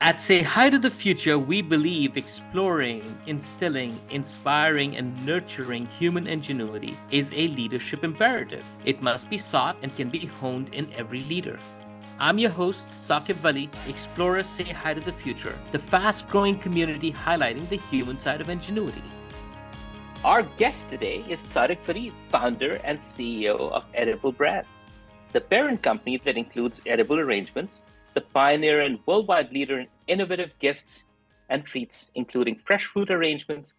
At Say Hi to the Future, we believe exploring, instilling, inspiring, and nurturing human ingenuity is a leadership imperative. It must be sought and can be honed in every leader. I'm your host, Saquib Vali. Explorers Say Hi to the Future, the fast-growing community highlighting the human side of ingenuity. Our guest today is Tariq Farid, founder and CEO of Edible Brands, the parent company that includes Edible Arrangements, the pioneer and worldwide leader in innovative gifts and treats, including fresh fruit arrangements,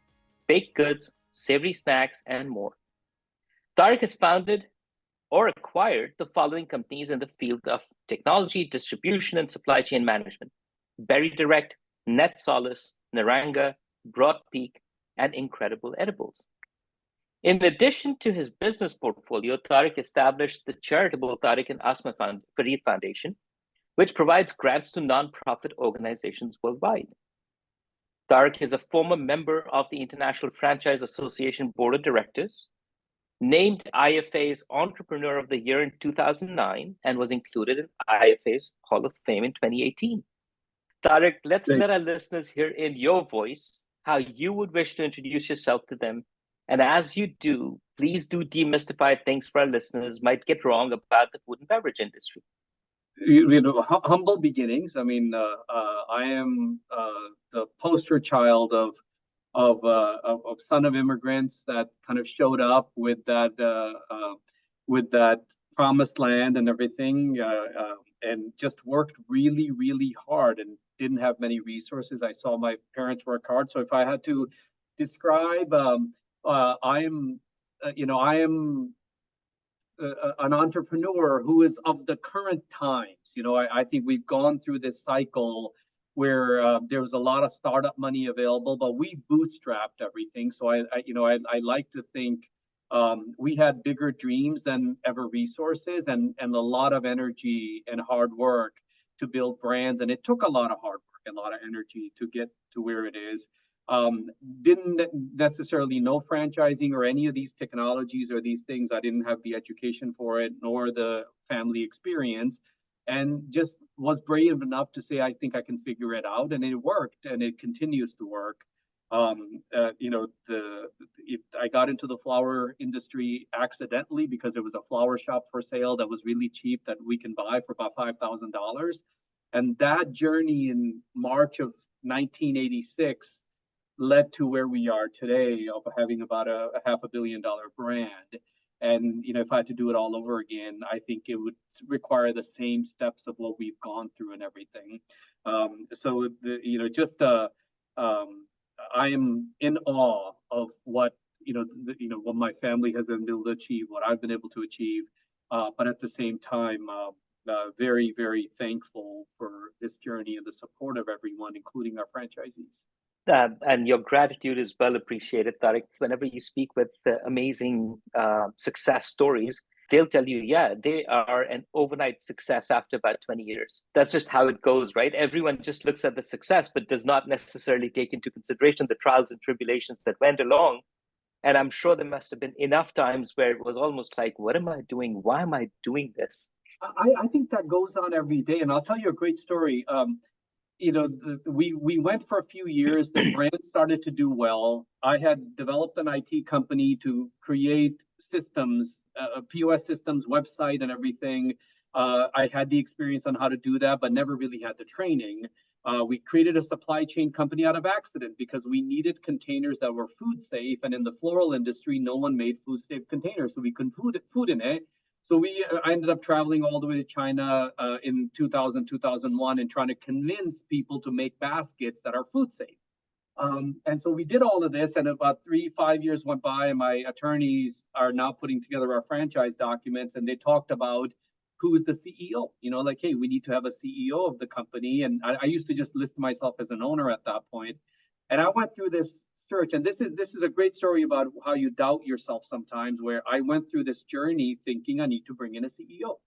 baked goods, savory snacks, and more. Tariq has founded or acquired the following companies in the field of technology, distribution, and supply chain management: Berry Direct, Net Solace, Naranga, Broad Peak, and Incredible Edibles. In addition to his business portfolio, Tariq established the charitable Tariq and Asma Farid Foundation, which provides grants to nonprofit organizations worldwide. Tariq is a former member of the International Franchise Association Board of Directors, named IFA's Entrepreneur of the Year in 2009, and was included in IFA's Hall of Fame in 2018. Tariq, let our listeners hear in your voice how you would wish to introduce yourself to them. And as you do, please do demystify things for our listeners might get wrong about the food and beverage industry. Humble beginnings. I mean, I am the poster child of son of immigrants that kind of showed up with that promised land and everything, and just worked really, really hard and didn't have many resources. I saw my parents work hard. So if I had to describe, I am an entrepreneur who is of the current times. I think we've gone through this cycle where there was a lot of startup money available, but we bootstrapped everything. So I like to think we had bigger dreams than ever resources, and a lot of energy and hard work to build brands. And it took a lot of hard work and a lot of energy to get to where it is. Didn't necessarily know franchising or any of these technologies or these things. I didn't have the education for it, nor the family experience, and just was brave enough to say, I think I can figure it out. And it worked, and it continues to work. I got into the flower industry accidentally because there was a flower shop for sale that was really cheap that we can buy for about $5,000. And that journey in March of 1986 led to where we are today of having about a $500 million brand. And, if I had to do it all over again, I think it would require the same steps of what we've gone through and everything. I am in awe of what, what my family has been able to achieve, what I've been able to achieve. But at the same time, very, very thankful for this journey and the support of everyone, including our franchisees. And your gratitude is well appreciated, Tariq. Whenever you speak with amazing success stories, they'll tell you, yeah, they are an overnight success after about 20 years. That's just how it goes, right? Everyone just looks at the success, but does not necessarily take into consideration the trials and tribulations that went along. And I'm sure there must have been enough times where it was almost like, what am I doing? Why am I doing this? I think that goes on every day. And I'll tell you a great story. We went for a few years. The brand started to do well. I had developed an IT company to create systems, POS systems, website, and everything. I had the experience on how to do that, but never really had the training. We created a supply chain company out of accident because we needed containers that were food safe. And in the floral industry, no one made food safe containers, so we couldn't put food in it. So I ended up traveling all the way to China in 2000, 2001 and trying to convince people to make baskets that are food safe. And so we did all of this, and about 3-5 years went by, and my attorneys are now putting together our franchise documents, and they talked about who's the CEO, like, hey, we need to have a CEO of the company. And I used to just list myself as an owner at that point. And I went through this search, and this is a great story about how you doubt yourself sometimes, where I went through this journey thinking I need to bring in a CEO.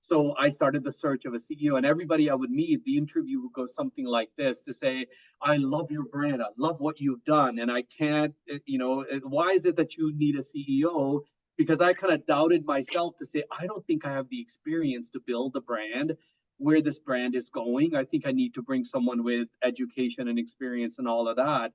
So I started the search of a CEO, and everybody I would meet, the interview would go something like this to say, I love your brand, I love what you've done, and I can't, why is it that you need a CEO? Because I kind of doubted myself to say, I don't think I have the experience to build a brand. where this brand is going. I think I need to bring someone with education and experience and all of that.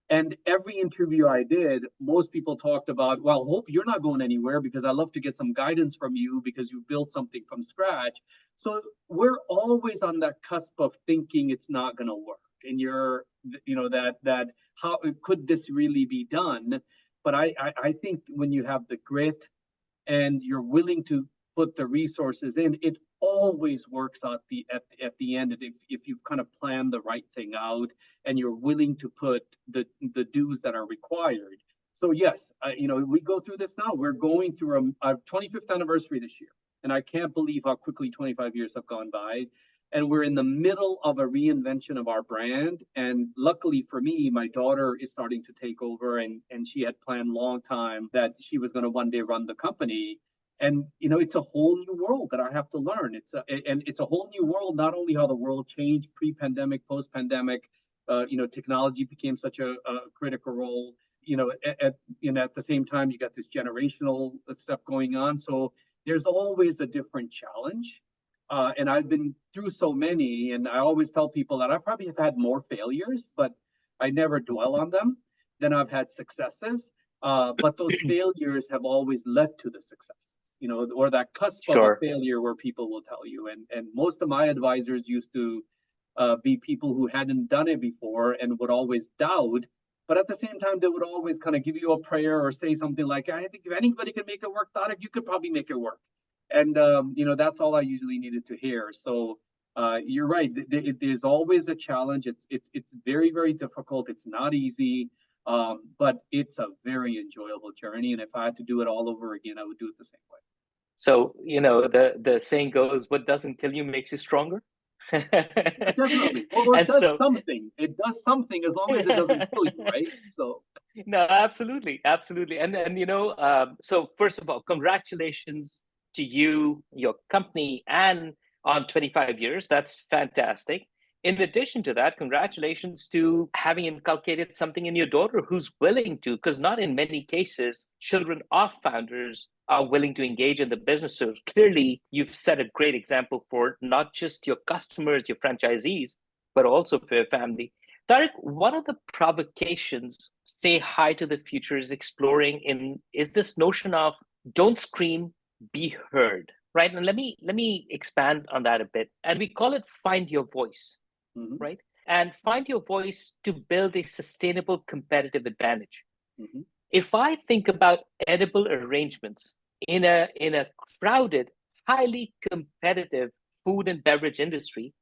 And every interview I did, most people talked about, well, Hope, you're not going anywhere because I love to get some guidance from you because you built something from scratch. So we're always on that cusp of thinking it's not going to work. And you're, that how could this really be done? But I think when you have the grit and you're willing to put the resources in, it always works out at the end. And if you've kind of planned the right thing out and you're willing to put the dues that are required. So yes, we go through this now. We're going through our 25th anniversary this year, and I can't believe how quickly 25 years have gone by. And we're in the middle of a reinvention of our brand. And luckily for me, my daughter is starting to take over, and she had planned long time that she was going to one day run the company. And it's a whole new world that I have to learn. It's a whole new world, not only how the world changed pre-pandemic, post-pandemic. Technology became such a critical role. At the same time, you got this generational stuff going on. So there's always a different challenge. And I've been through so many, and I always tell people that I probably have had more failures, but I never dwell on them, than I've had successes. But those failures have always led to the successes, or that cusp of a failure where people will tell you. And most of my advisors used to be people who hadn't done it before and would always doubt. But at the same time, they would always kind of give you a prayer or say something like, I think if anybody can make it work, Tariq, you could probably make it work. And, that's all I usually needed to hear. So you're right. There's always a challenge. It's very, very difficult. It's not easy, but it's a very enjoyable journey. And if I had to do it all over again, I would do it the same way. So, the saying goes, what doesn't kill you makes you stronger. Definitely. Or it does something. It does something as long as it doesn't kill you, right? So. No, absolutely. Absolutely. And so first of all, congratulations to you, your company, and on 25 years. That's fantastic. In addition to that, congratulations to having inculcated something in your daughter who's willing to, because not in many cases, children of founders are willing to engage in the business. So clearly, you've set a great example for not just your customers, your franchisees, but also for your family. Tariq, one of the provocations, say hi to the future, is this notion of don't scream, be heard, right? And let me expand on that a bit. And we call it find your voice, right? And find your voice to build a sustainable competitive advantage. If I think about edible arrangements in a crowded, highly competitive food and beverage industry,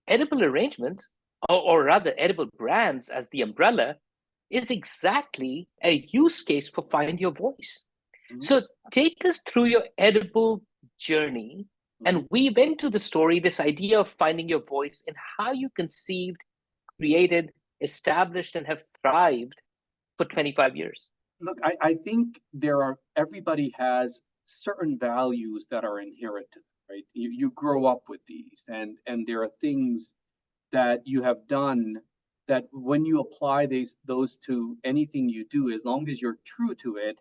edible arrangements, or rather edible brands as the umbrella, is exactly a use case for find your voice. So take us through your edible journey and weave into the story this idea of finding your voice and how you conceived, created, established, and have thrived for 25 years. Look, I think everybody has certain values that are inherited, right? You grow up with these, and there are things that you have done that when you apply those to anything you do, as long as you're true to it,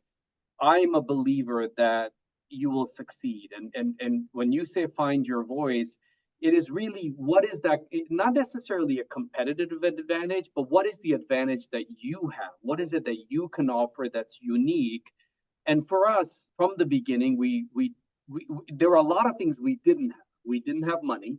I'm a believer that you will succeed. And when you say find your voice, it is really, what is that, not necessarily a competitive advantage, but what is the advantage that you have? What is it that you can offer that's unique? And for us, from the beginning, we there were a lot of things we didn't have. We didn't have money.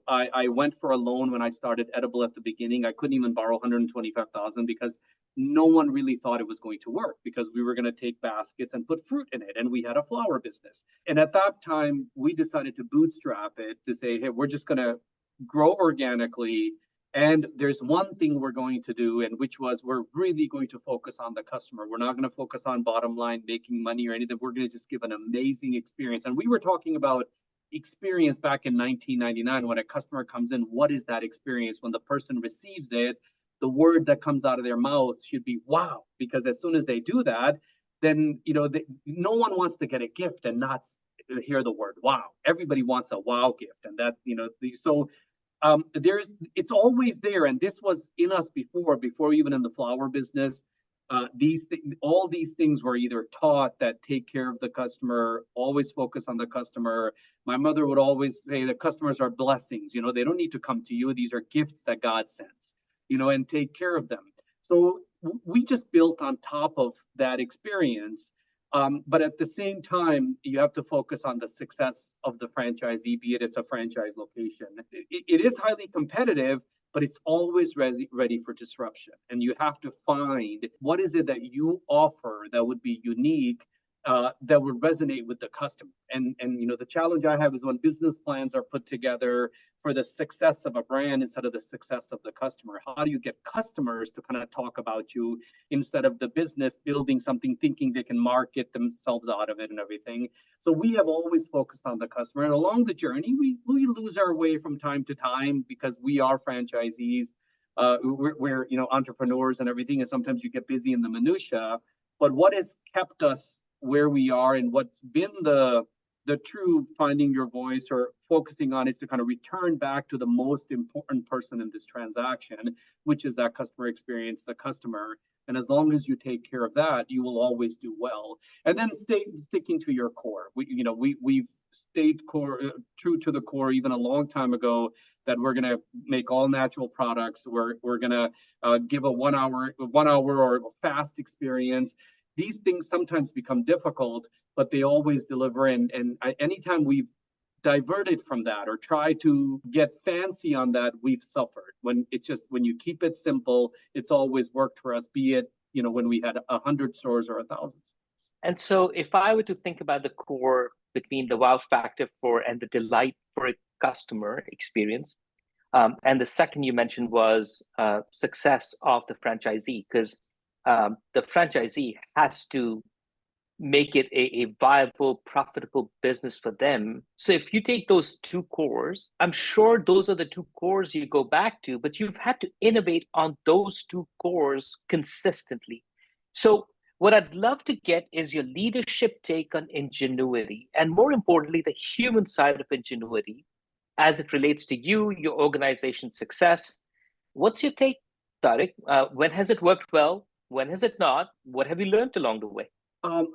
I went for a loan when I started Edible at the beginning. I couldn't even borrow $125,000 because no one really thought it was going to work, because we were going to take baskets and put fruit in it. And we had a flower business. And at that time, we decided to bootstrap it, to say, hey, we're just going to grow organically. And there's one thing we're going to do, and which was we're really going to focus on the customer. We're not going to focus on bottom line, making money or anything. We're going to just give an amazing experience. And we were talking about experience back in 1999. When a customer comes in, what is that experience? When the person receives it, the word that comes out of their mouth should be wow, because as soon as they do that, then no one wants to get a gift and not hear the word wow. Everybody wants a wow gift, and that it's always there. And this was in us before even in the flower business. all these things were either taught that take care of the customer, always focus on the customer. My mother would always say the customers are blessings, they don't need to come to you. These are gifts that God sends, and take care of them. So we just built on top of that experience. But at the same time, you have to focus on the success of the franchisee, be it's a franchise location. It is highly competitive, but it's always ready for disruption. And you have to find what is it that you offer that would be unique, that would resonate with the customer. And the challenge I have is when business plans are put together for the success of a brand instead of the success of the customer. How do you get customers to kind of talk about you instead of the business building something, thinking they can market themselves out of it and everything? So we have always focused on the customer. And along the journey, we lose our way from time to time because we are franchisees. We're entrepreneurs and everything, and sometimes you get busy in the minutia. But what has kept us where we are and what's been the true finding your voice or focusing on is to kind of return back to the most important person in this transaction, which is that customer experience, the customer. And as long as you take care of that, you will always do well. And then sticking to your core. We've stayed true to the core even a long time ago, that we're going to make all natural products. We're going to give a 1 hour or fast experience. These things sometimes become difficult, but they always deliver. And anytime we've diverted from that or tried to get fancy on that, we've suffered. When you keep it simple, it's always worked for us, be it, when we had 100 stores or 1,000. And so if I were to think about the core between the wow factor and the delight for a customer experience, and the second you mentioned was success of the franchisee, because the franchisee has to make it a viable, profitable business for them. So if you take those two cores, I'm sure those are the two cores you go back to, but you've had to innovate on those two cores consistently. So what I'd love to get is your leadership take on Ingenuity, and more importantly, the human side of Ingenuity as it relates to you, your organization's success. What's your take, Tariq? When has it worked well? When has it not? What have you learned along the way?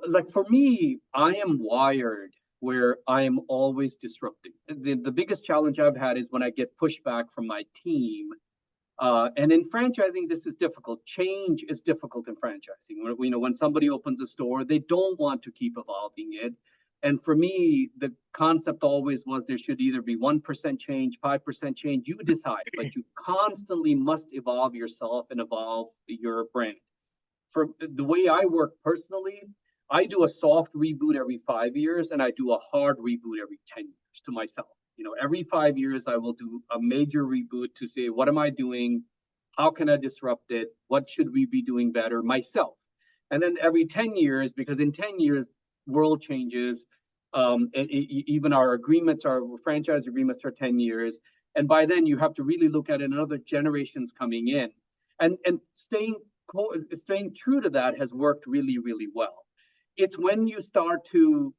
Like for me, I am wired where I am always disrupting. The biggest challenge I've had is when I get pushback from my team. And in franchising, this is difficult. Change is difficult in franchising. When somebody opens a store, they don't want to keep evolving it. And for me, the concept always was there should either be 1% change, 5% change. You decide, but you constantly must evolve yourself and evolve your brand. For the way I work personally, I do a soft reboot every 5 years, and I do a hard reboot every 10 years to myself. Every 5 years, I will do a major reboot to say, what am I doing? How can I disrupt it? What should we be doing better myself? And then every 10 years, because in 10 years, world changes. Even our franchise agreements are 10 years. And by then, you have to really look at it, another generations coming in. And staying true to that has worked really, really well. It's when you start to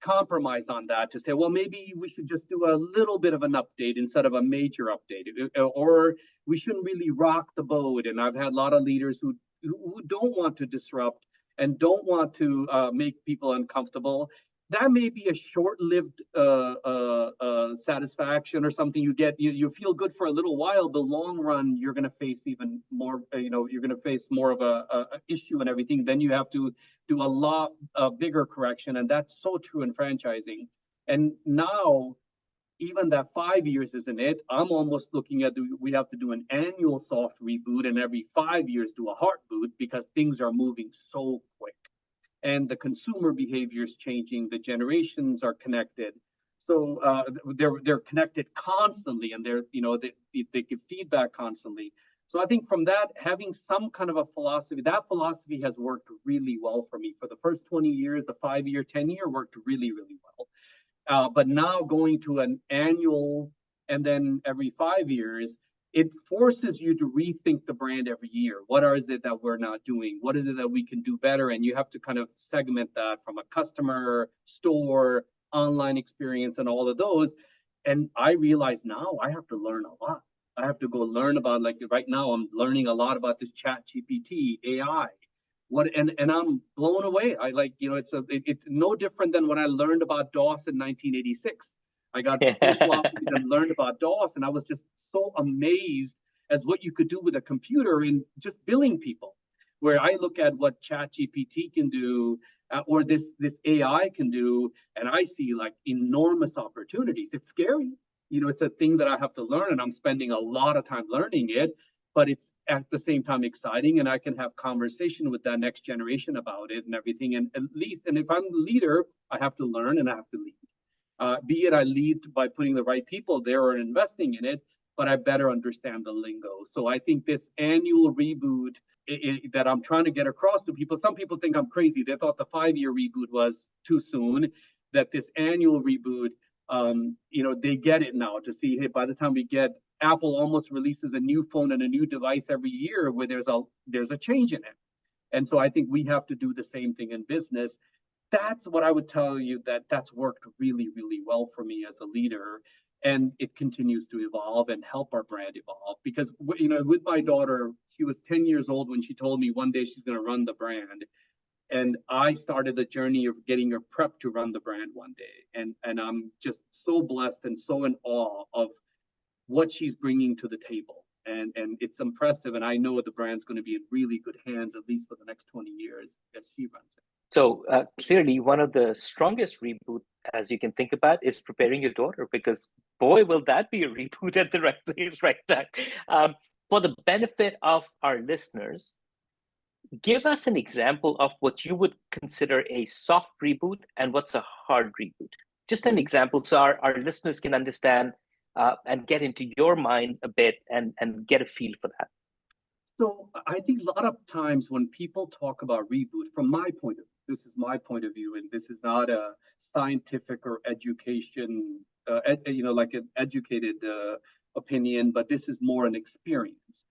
compromise on that to say, well, maybe we should just do a little bit of an update instead of a major update, or we shouldn't really rock the boat. And I've had a lot of leaders who don't want to disrupt and don't want to make people uncomfortable. That may be a short-lived satisfaction or something you get. You feel good for a little while. The long run, you're going to face even more. You're going to face more of a issue and everything. Then you have to do a lot bigger correction, and that's so true in franchising. And now, even that 5 years isn't it. I'm almost looking at we have to do an annual soft reboot, and every 5 years do a hard boot because things are moving so quick. And the consumer behavior is changing. The generations are connected, so they're connected constantly, and they give feedback constantly. So I think from that, having some kind of a philosophy, that philosophy has worked really well for me. For the first 20 years, the 5-year, 10-year worked really, really well. But now going to an annual and then every 5 years, it forces you to rethink the brand every year. What is it that we're not doing? What is it that we can do better? And you have to kind of segment that from a customer, store, online experience, and all of those. And I realize now I have to learn a lot. I have to go learn about, like right now, I'm learning a lot about this chat GPT, AI. And I'm blown away. I like, it's no different than when I learned about DOS in 1986. I got full floppies and learned about DOS, and I was just so amazed as what you could do with a computer in just billing people. Where I look at what Chat GPT can do, or this AI can do, and I see like enormous opportunities. It's scary, it's a thing that I have to learn, and I'm spending a lot of time learning it. But it's at the same time exciting, and I can have conversation with that next generation about it and everything. And at least, and if I'm the leader, I have to learn and I have to lead. Be it I lead by putting the right people there or investing in it, but I better understand the lingo. So I think this annual reboot that I'm trying to get across to people, some people think I'm crazy. They thought the 5-year reboot was too soon, that this annual reboot, they get it now to see, hey, by the time we get, Apple almost releases a new phone and a new device every year where there's a change in it. And so I think we have to do the same thing in business. That's what I would tell you, that's worked really, really well for me as a leader. And it continues to evolve and help our brand evolve. Because, with my daughter, she was 10 years old when she told me one day she's going to run the brand. And I started the journey of getting her prepped to run the brand one day. And I'm just so blessed and so in awe of what she's bringing to the table. And it's impressive. And I know the brand's going to be in really good hands, at least for the next 20 years as she runs it. So clearly, one of the strongest reboot, as you can think about, is preparing your daughter, because boy, will that be a reboot at the right place, right time. For the benefit of our listeners, give us an example of what you would consider a soft reboot and what's a hard reboot. Just an example so our listeners can understand and get into your mind a bit and get a feel for that. So I think a lot of times when people talk about reboot, from my point of view, this is my point of view, and this is not a scientific or education, like an educated opinion, but this is more an experience.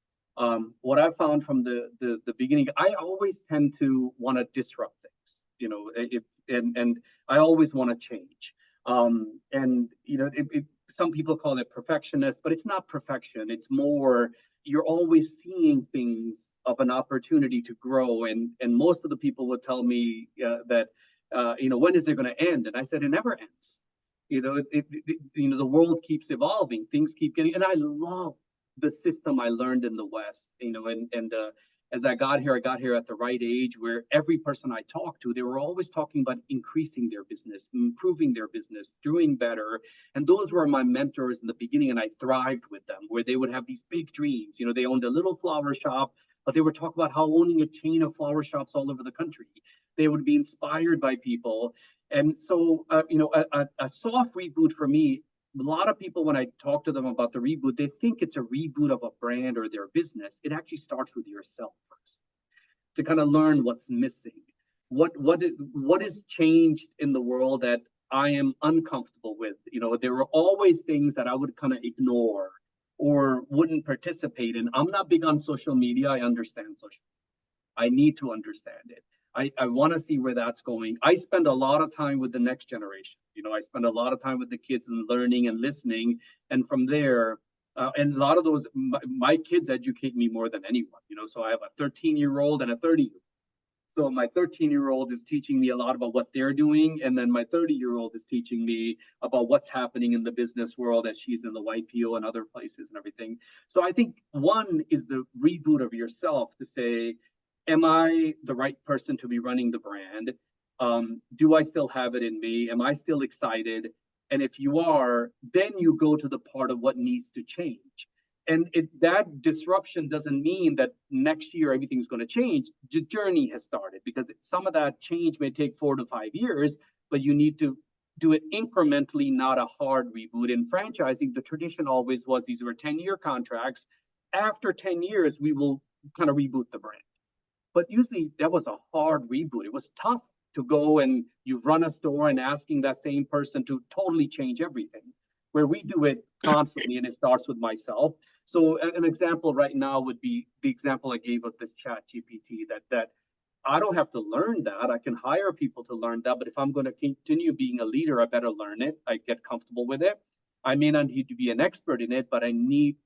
What I found from the beginning, I always tend to want to disrupt things, and I always want to change. Some people call it perfectionist, but it's not perfection. It's more, you're always seeing things of an opportunity to grow. And most of the people would tell me that, when is it going to end? And I said, it never ends. The world keeps evolving, things keep getting, and I love the system I learned in the West, as I got here at the right age, where every person I talked to, they were always talking about increasing their business, improving their business, doing better. And those were my mentors in the beginning, and I thrived with them, where they would have these big dreams. They owned a little flower shop, but they would talk about how owning a chain of flower shops all over the country. They would be inspired by people. And so, a soft reboot for me, a lot of people, when I talk to them about the reboot, they think it's a reboot of a brand or their business. It actually starts with yourself first, to kind of learn what's missing. What is changed in the world that I am uncomfortable with? There were always things that I would kind of ignore or wouldn't participate in. I'm not big on social media. I understand social media. I need to understand it. I want to see where that's going. I spend a lot of time with the next generation. I spend a lot of time with the kids and learning and listening. And from there, and a lot of those, my kids educate me more than anyone. So I have a 13-year-old and a 30-year-old. So my 13-year-old is teaching me a lot about what they're doing. And then my 30-year-old is teaching me about what's happening in the business world as she's in the YPO and other places and everything. So I think one is the reboot of yourself, to say, am I the right person to be running the brand? Do I still have it in me? Am I still excited? And if you are, then you go to the part of what needs to change. And that disruption doesn't mean that next year everything's going to change. The journey has started, because some of that change may take 4 to 5 years, but you need to do it incrementally, not a hard reboot. In franchising, the tradition always was these were 10-year contracts. After 10 years, we will kind of reboot the brand. But usually that was a hard reboot. It was tough to go and you've run a store and asking that same person to totally change everything, where we do it constantly, and it starts with myself. So an example right now would be the example I gave of this Chat GPT, that I don't have to learn that. I can hire people to learn that. But if I'm going to continue being a leader, I better learn it. I get comfortable with it. I may not need to be an expert in it, but I need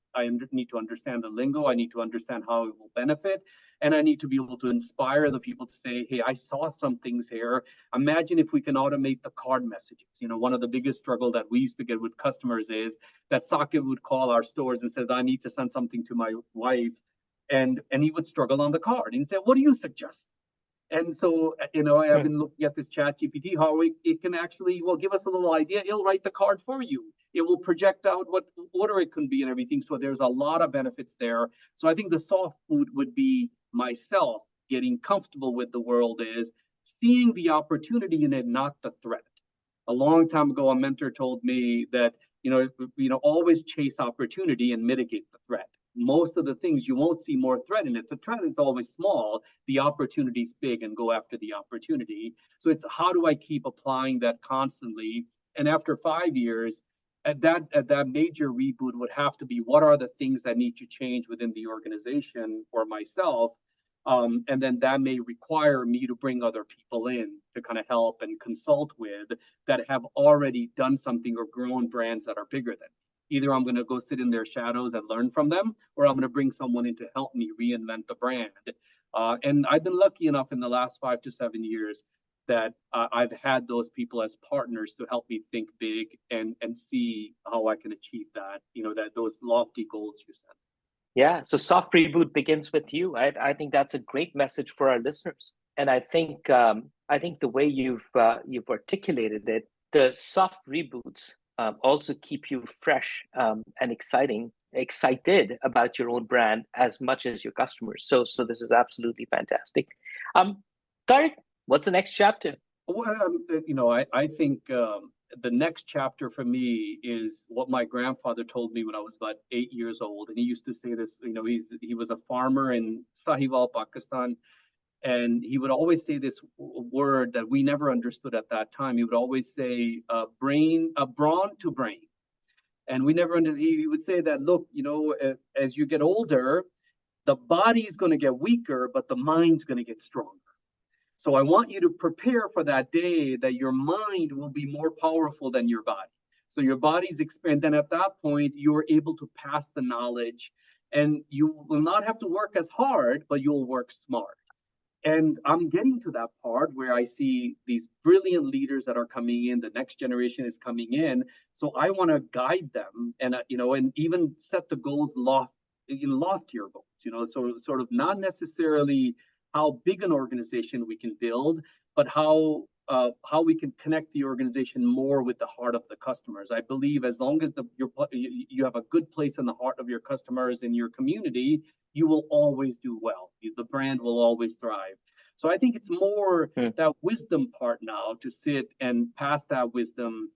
need to understand the lingo. I need to understand how it will benefit. And I need to be able to inspire the people to say, hey, I saw some things here. Imagine if we can automate the card messages. One of the biggest struggle that we used to get with customers is that Saquib would call our stores and said, I need to send something to my wife. And he would struggle on the card and say, what do you suggest? And so, I've been looking at this chat GPT, how it can actually, give us a little idea. It'll write the card for you. It will project out what order it can be and everything. So there's a lot of benefits there. So I think the soft food would be myself getting comfortable with the world is seeing the opportunity in it, not the threat. A long time ago, a mentor told me that, always chase opportunity and mitigate the threat. Most of the things you won't see more threat in it. The threat is always small, the opportunity is big, and go after the opportunity. So it's how do I keep applying that constantly? And after 5 years, at that major reboot would have to be what are the things that need to change within the organization or myself. And then that may require me to bring other people in to kind of help and consult with that have already done something or grown brands that are bigger than me. Either I'm going to go sit in their shadows and learn from them, or I'm going to bring someone in to help me reinvent the brand. And I've been lucky enough in the last 5 to 7 years that I've had those people as partners to help me think big and see how I can achieve that, those lofty goals you set. Yeah, so soft reboot begins with you. I think that's a great message for our listeners, and I think the way you've articulated it, the soft reboots also keep you fresh and excited about your own brand as much as your customers. So this is absolutely fantastic. Tariq, what's the next chapter? Well, I think the next chapter for me is what my grandfather told me when I was about 8 years old. And he used to say this, he was a farmer in Saquib Vali, Pakistan. And he would always say this word that we never understood at that time. He would always say, brawn to brain. And we never understood. He would say that, look, as you get older, the body is going to get weaker, but the mind's going to get stronger. So I want you to prepare for that day that your mind will be more powerful than your body. So your body's expand. Then at that point, you're able to pass the knowledge, and you will not have to work as hard, but you'll work smart. And I'm getting to that part where I see these brilliant leaders that are coming in. The next generation is coming in. So I want to guide them and even set the goals loftier goals, so sort of not necessarily how big an organization we can build, but how we can connect the organization more with the heart of the customers. I believe as long as you have a good place in the heart of your customers in your community, you will always do well. The brand will always thrive. So I think it's more that wisdom part now to sit and pass that wisdom,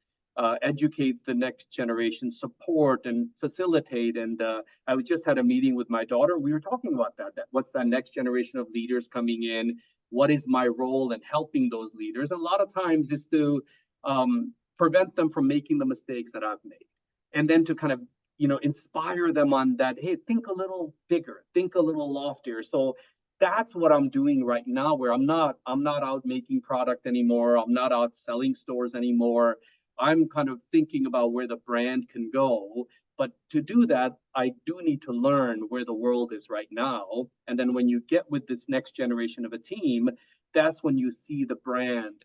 educate the next generation, support and facilitate. And I just had a meeting with my daughter. We were talking about that what's that next generation of leaders coming in? What is my role in helping those leaders? And a lot of times is to prevent them from making the mistakes that I've made. And then to kind of inspire them on that, hey, think a little bigger, think a little loftier. So that's what I'm doing right now, where I'm not out making product anymore. I'm not out selling stores anymore. I'm kind of thinking about where the brand can go. But to do that, I do need to learn where the world is right now. And then when you get with this next generation of a team, that's when you see the brand,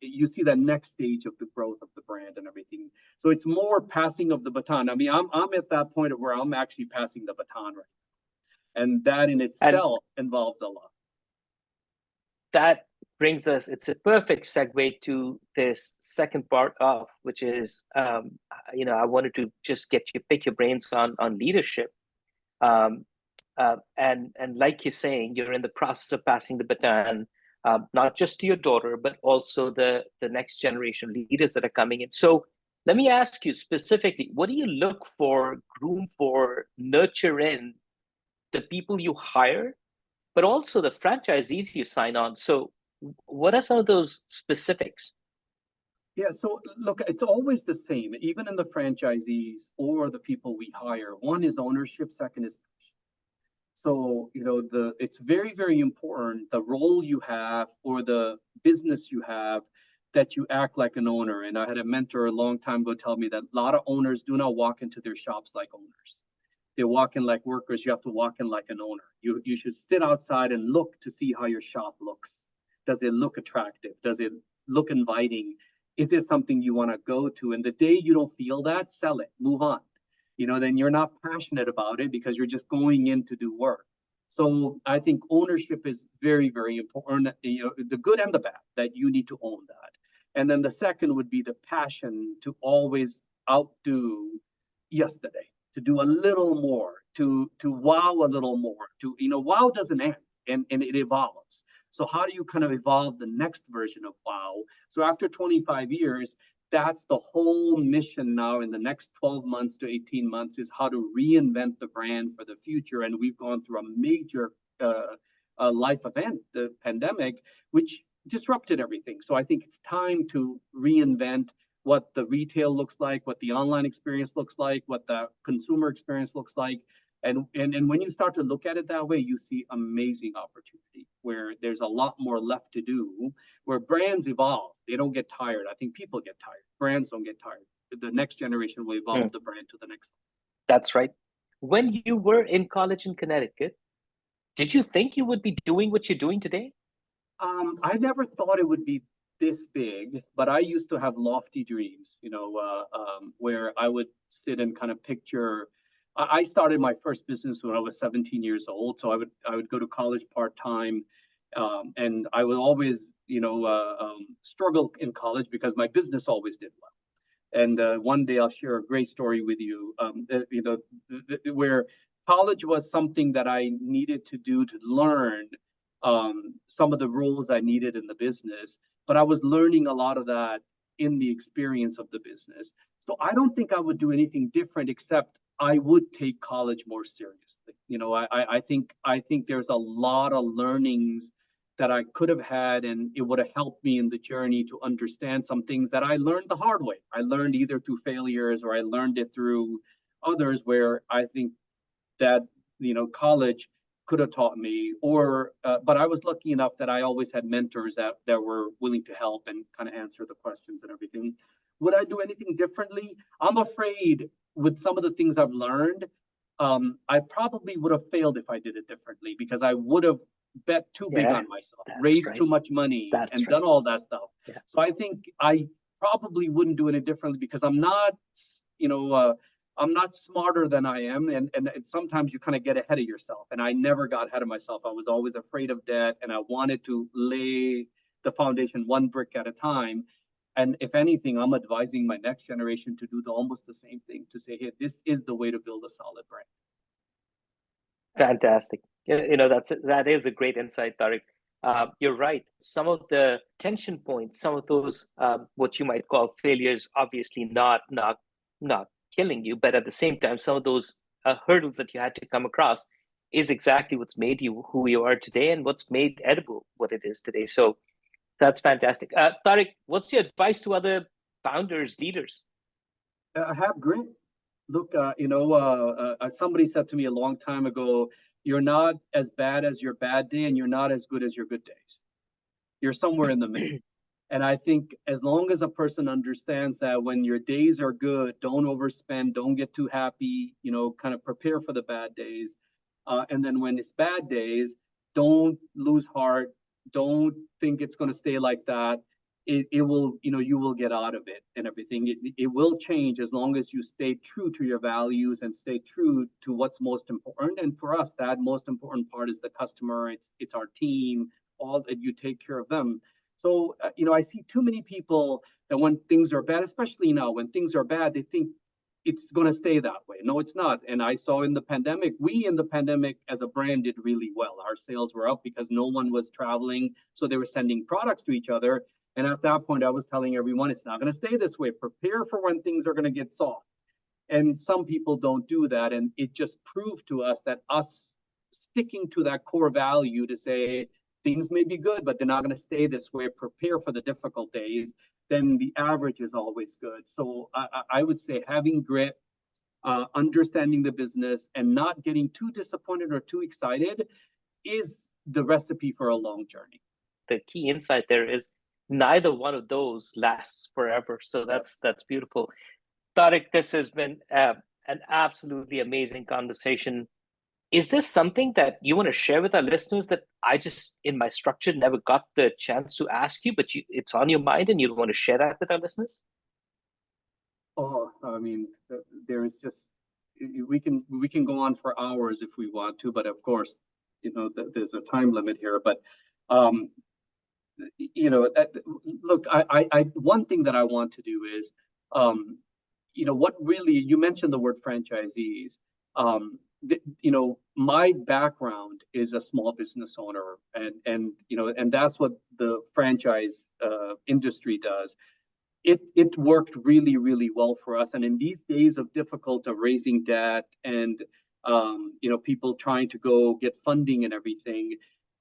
you see that next stage of the growth of the brand and everything. So it's more passing of the baton. I mean, I'm at that point where I'm actually passing the baton right now. And that in itself involves a lot. That brings us, it's a perfect segue to this second part of, which is, I wanted to just pick your brains on leadership. And like you're saying, you're in the process of passing the baton, not just to your daughter, but also the next generation leaders that are coming in. So let me ask you specifically, what do you look for, groom for, nurture in the people you hire, but also the franchisees you sign on? So what are some of those specifics? Yeah, so look, it's always the same, even in the franchisees or the people we hire. One is ownership, second is so, it's very, very important, the role you have or the business you have, that you act like an owner. And I had a mentor a long time ago tell me that a lot of owners do not walk into their shops like owners. they walk in like workers. You have to walk in like an owner. You should sit outside and look to see how your shop looks. Does it look attractive? Does it look inviting? Is there something you want to go to? And the day you don't feel that, sell it, move on. Then you're not passionate about it because you're just going in to do work. So I think ownership is very, very important, the good and the bad, that you need to own that. And then the second would be the passion to always outdo yesterday, to do a little more, to wow a little more, wow doesn't end, and it evolves. So how do you kind of evolve the next version of wow? So after 25 years, that's the whole mission now in the next 12 months to 18 months, is how to reinvent the brand for the future. And we've gone through a major life event, the pandemic, which disrupted everything. So I think it's time to reinvent what the retail looks like, what the online experience looks like, what the consumer experience looks like. And when you start to look at it that way, you see amazing opportunity where there's a lot more left to do, where brands evolve. They don't get tired. I think people get tired. Brands don't get tired. The next generation will evolve the brand to the next. That's right. When you were in college in Connecticut, did you think you would be doing what you're doing today? I never thought it would be this big, but I used to have lofty dreams, where I would sit and kind of picture. I started my first business when I was 17 years old, so I would go to college part-time, and I would always, struggle in college because my business always did well. And one day I'll share a great story with you, where college was something that I needed to do to learn some of the roles I needed in the business, but I was learning a lot of that in the experience of the business. So I don't think I would do anything different, except I would take college more seriously. I think there's a lot of learnings that I could have had, and it would have helped me in the journey to understand some things that I learned the hard way. I learned either through failures or I learned it through others, where I think that, college could have taught me, but I was lucky enough that I always had mentors that were willing to help and kind of answer the questions and everything. Would I do anything differently? I'm afraid with some of the things I've learned, I probably would have failed if I did it differently, because I would have bet too big on myself, raised too much money, and done all that stuff. Yeah. So I think I probably wouldn't do it differently, because I'm not, I'm not smarter than I am, and sometimes you kind of get ahead of yourself. And I never got ahead of myself. I was always afraid of debt, and I wanted to lay the foundation one brick at a time. And if anything, I'm advising my next generation to do almost the same thing, to say, hey, this is the way to build a solid brand. Fantastic. That is a great insight, Tariq. You're right. Some of the tension points, some of those what you might call failures, obviously not killing you, but at the same time, some of those hurdles that you had to come across is exactly what's made you who you are today, and what's made edible what it is today. So that's fantastic. Tariq, what's your advice to other founders, leaders? Have grit. Look, somebody said to me a long time ago, you're not as bad as your bad day, and you're not as good as your good days. You're somewhere in the middle. And I think as long as a person understands that when your days are good, don't overspend, don't get too happy, kind of prepare for the bad days. And then when it's bad days, don't lose heart. Don't think it's going to stay like that. It will, you will get out of it and everything. It will change as long as you stay true to your values and stay true to what's most important. And for us, that most important part is the customer. It's our team, all that you take care of them. So, I see too many people that when things are bad, especially now, when things are bad, they think it's going to stay that way. No, it's not. And I saw in the pandemic, as a brand did really well. Our sales were up because no one was traveling. So they were sending products to each other. And at that point, I was telling everyone, it's not going to stay this way. Prepare for when things are going to get soft. And some people don't do that. And it just proved to us that us sticking to that core value to say, things may be good, but they're not going to stay this way. Prepare for the difficult days. Then the average is always good. So I would say having grit, understanding the business, and not getting too disappointed or too excited is the recipe for a long journey. The key insight there is neither one of those lasts forever. So that's beautiful. Tariq, this has been an absolutely amazing conversation. Is there something that you want to share with our listeners that I just, in my structure, never got the chance to ask you, but it's on your mind and you want to share that with our listeners? Oh, I mean, there's just we can go on for hours if we want to, but of course, there's a time limit here. But um, look, I one thing that I want to do is, what really you mentioned the word franchisees. My background is a small business owner, and that's what the franchise industry does. It worked really, really well for us. And in these days of difficult of raising debt and people trying to go get funding and everything,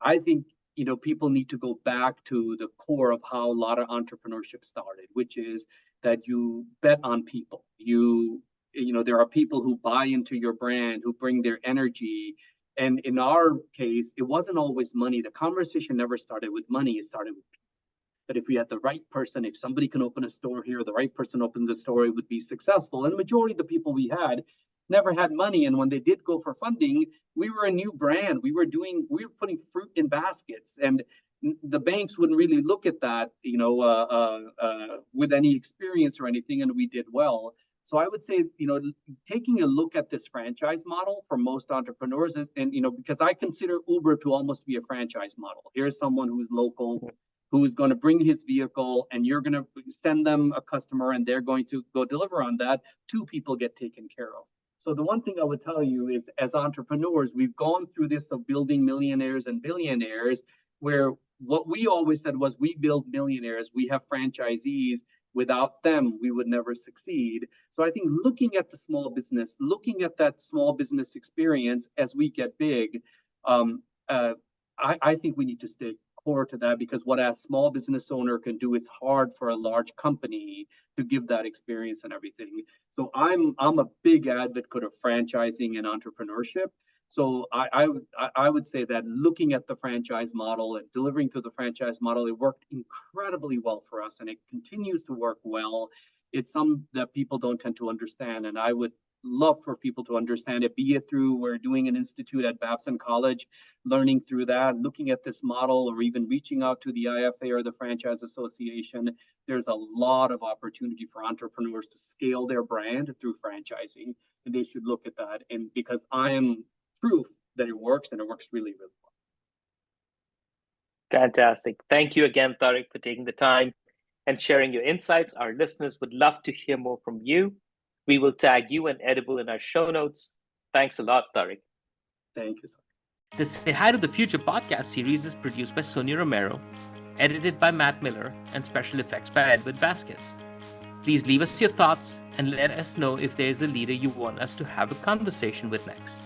I think people need to go back to the core of how a lot of entrepreneurship started, which is that you bet on people. There are people who buy into your brand, who bring their energy. And in our case, it wasn't always money. The conversation never started with money. It started with people. That if we had the right person, if somebody can open a store here, the right person opened the store, it would be successful. And the majority of the people we had never had money. And when they did go for funding, we were a new brand. We were putting fruit in baskets. And the banks wouldn't really look at that, with any experience or anything. And we did well. So I would say, taking a look at this franchise model for most entrepreneurs is, and, because I consider Uber to almost be a franchise model. Here's someone who's local, who's going to bring his vehicle, and you're going to send them a customer and they're going to go deliver on that. Two people get taken care of. So the one thing I would tell you is, as entrepreneurs, we've gone through this of building millionaires and billionaires, where what we always said was, we build millionaires, we have franchisees. Without them, we would never succeed. So I think looking at the small business, looking at that small business experience as we get big, I think we need to stay core to that, because what a small business owner can do is hard for a large company to give that experience and everything. So I'm a big advocate of franchising and entrepreneurship. So I would say that looking at the franchise model and delivering through the franchise model, it worked incredibly well for us, and it continues to work well. It's something that people don't tend to understand, and I would love for people to understand it, be it through, we're doing an institute at Babson College, learning through that, looking at this model, or even reaching out to the IFA or the Franchise Association. There's a lot of opportunity for entrepreneurs to scale their brand through franchising, and they should look at that. And because I am proof that it works, and it works really, really well. Fantastic. Thank you again, Tariq, for taking the time and sharing your insights. Our listeners would love to hear more from you. We will tag you and Edible in our show notes. Thanks a lot, Tariq. Thank you, sir. The Say Hi to the Future podcast series is produced by Sonia Romero, edited by Matt Miller, and special effects by Edward Vasquez. Please leave us your thoughts and let us know if there is a leader you want us to have a conversation with next.